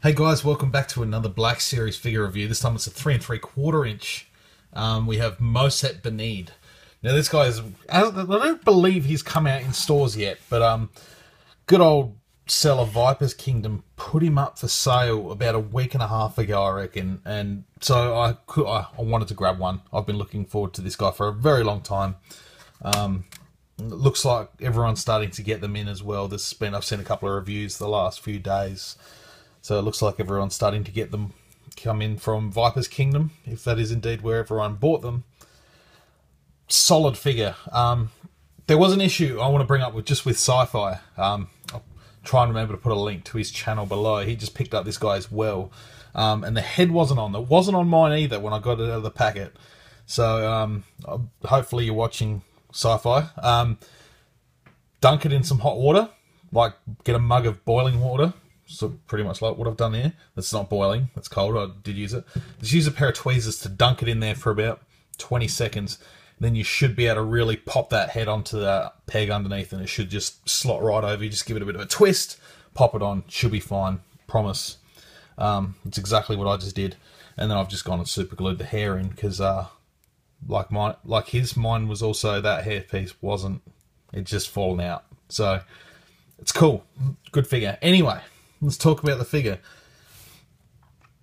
Hey guys, welcome back to another Black Series figure review. This time it's a 3 3/4 inch. We have Mosep Bineed. Now this guy is, I don't believe he's come out in stores yet, but good old seller Vipers Kingdom put him up for sale about a week and a half ago, I reckon. And so I wanted to grab one. I've been looking forward to this guy for a very long time. It looks like everyone's starting to get them in as well. I've seen a couple of reviews the last few days. So it looks like everyone's starting to get them come in from Vipers Kingdom, if that is indeed where everyone bought them. Solid figure. There was an issue I want to bring up with Sci-Fi. I'll try and remember to put a link to his channel below. He just picked up this guy as well. And the head wasn't on. It wasn't on mine either when I got it out of the packet. So hopefully you're watching Sci-Fi. Dunk it in some hot water. Like get a mug of boiling water. So pretty much like what I've done here. That's not boiling, that's cold, I did use it. Just use a pair of tweezers to dunk it in there for about 20 seconds. Then you should be able to really pop that head onto the peg underneath and it should just slot right over. You just give it a bit of a twist, pop it on, should be fine, promise. It's exactly what I just did. And then I've just gone and super glued the hair in because mine was also, that hair piece wasn't, it just fallen out. So it's cool, good figure. Anyway. Let's talk about the figure.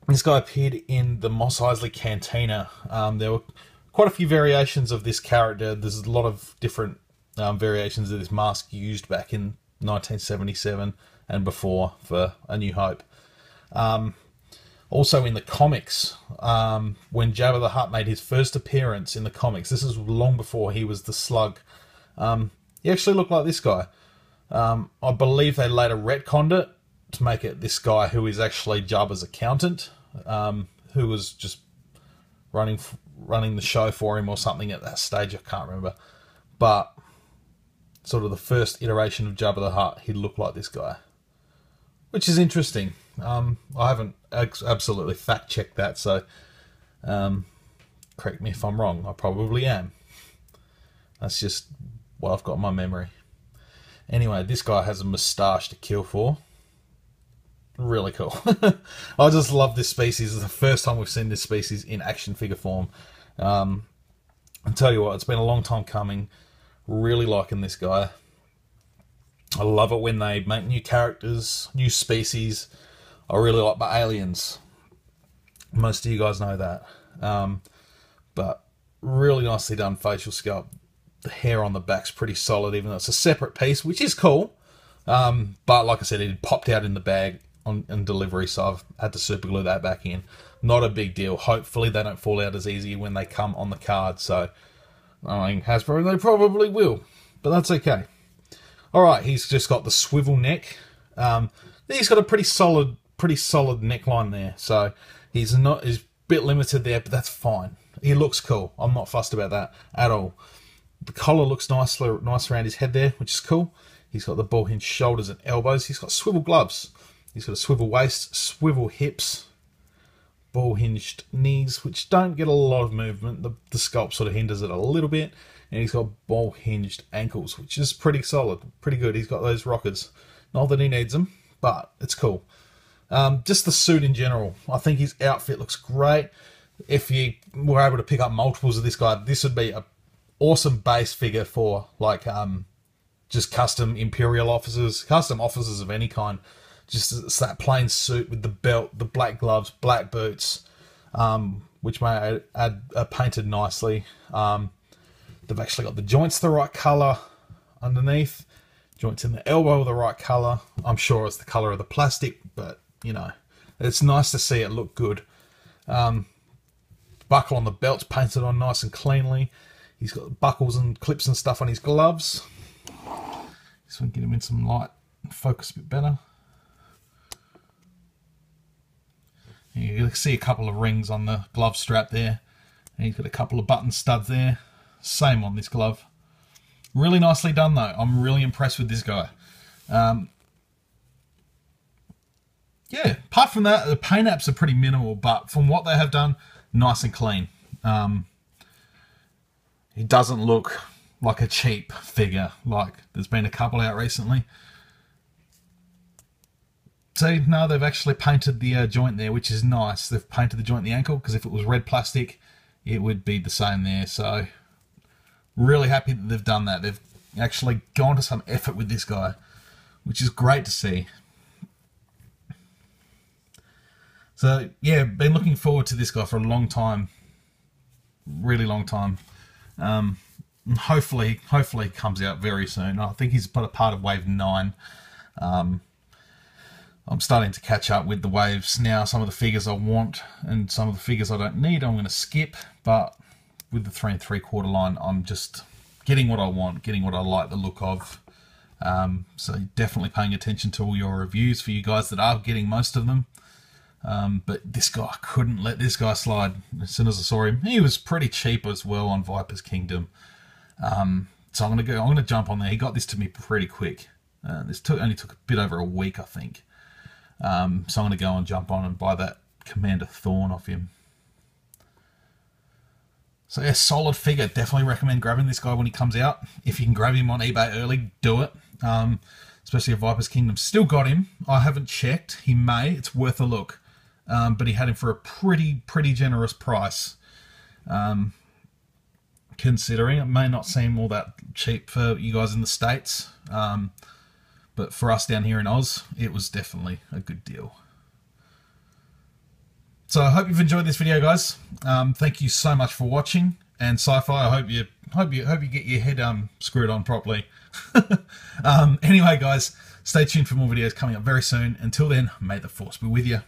This guy appeared in the Mos Eisley Cantina. There were quite a few variations of this character. There's a lot of different variations of this mask used back in 1977 and before for A New Hope. Also in the comics, when Jabba the Hutt made his first appearance in the comics, this is long before he was the Slug, he actually looked like this guy. I believe they later retconned it to make it this guy who is actually Jabba's accountant, who was just running the show for him or something at that stage. I can't remember, but sort of the first iteration of Jabba the Hutt, he looked like this guy, which is interesting. I haven't absolutely fact checked that, so correct me if I'm wrong. I probably am. That's just what I've got in my memory. Anyway, this guy has a moustache to kill for. Really cool. I just love this species. It's the first time we've seen this species in action figure form. I'll tell you what, it's been a long time coming. Really liking this guy. I love it when they make new characters, new species. I really like my aliens. Most of you guys know that. But really nicely done facial sculpt. The hair on the back's pretty solid, even though it's a separate piece, which is cool. But like I said, it popped out in the bag on delivery, so I've had to super glue that back in. Not a big deal. Hopefully they don't fall out as easy when they come on the card. So I mean, Hasbro, they probably will, but that's okay. All right, he's just got the swivel neck. He's got a pretty solid neckline there. So he's a bit limited there, but that's fine. He looks cool. I'm not fussed about that at all. The collar looks nice around his head there, which is cool. He's got the ball hinged shoulders and elbows. He's got swivel gloves. He's got a swivel waist, swivel hips, ball hinged knees, which don't get a lot of movement. The sculpt sort of hinders it a little bit. And he's got ball hinged ankles, which is pretty solid, pretty good. He's got those rockers. Not that he needs them, but it's cool. Just the suit in general. I think his outfit looks great. If you were able to pick up multiples of this guy, this would be an awesome base figure for like just custom Imperial officers, custom officers of any kind. Just it's that plain suit with the belt, the black gloves, black boots, which may add painted nicely. They've actually got the joints the right colour underneath, joints in the elbow the right colour. I'm sure it's the colour of the plastic, but you know, it's nice to see it look good. Buckle on the belt's painted on nice and cleanly. He's got buckles and clips and stuff on his gloves. This one, get him in some light and focus a bit better. You can see a couple of rings on the glove strap there. And he's got a couple of button studs there. Same on this glove. Really nicely done though. I'm really impressed with this guy. Yeah, apart from that, the paint apps are pretty minimal, but from what they have done, nice and clean. He doesn't look like a cheap figure, like there's been a couple out recently. See, no, they've actually painted the joint there, which is nice. They've painted the joint in the ankle, because if it was red plastic, it would be the same there. So, really happy that they've done that. They've actually gone to some effort with this guy, which is great to see. So, yeah, been looking forward to this guy for a long time. Really long time. Hopefully he comes out very soon. I think he's a part of Wave 9. I'm starting to catch up with the waves now. Some of the figures I want and some of the figures I don't need I'm going to skip. But with the 3 3/4 line, I'm just getting what I want, getting what I like the look of. So definitely paying attention to all your reviews for you guys that are getting most of them. But this guy, I couldn't let this guy slide as soon as I saw him. He was pretty cheap as well on Viper's Kingdom. So I'm going to jump on there. He got this to me pretty quick. This only took a bit over a week, I think. So I'm going to go and jump on and buy that Commander Thorn off him. So yeah, solid figure. Definitely recommend grabbing this guy when he comes out. If you can grab him on eBay early, do it. Especially if Viper's Kingdom still got him. I haven't checked. He may. It's worth a look. But he had him for a pretty generous price. Considering it may not seem all that cheap for you guys in the States. But for us down here in Oz, it was definitely a good deal. So I hope you've enjoyed this video, guys. Thank you so much for watching. And Sci-Fi, I hope you get your head screwed on properly. Anyway, guys, stay tuned for more videos coming up very soon. Until then, may the Force be with you.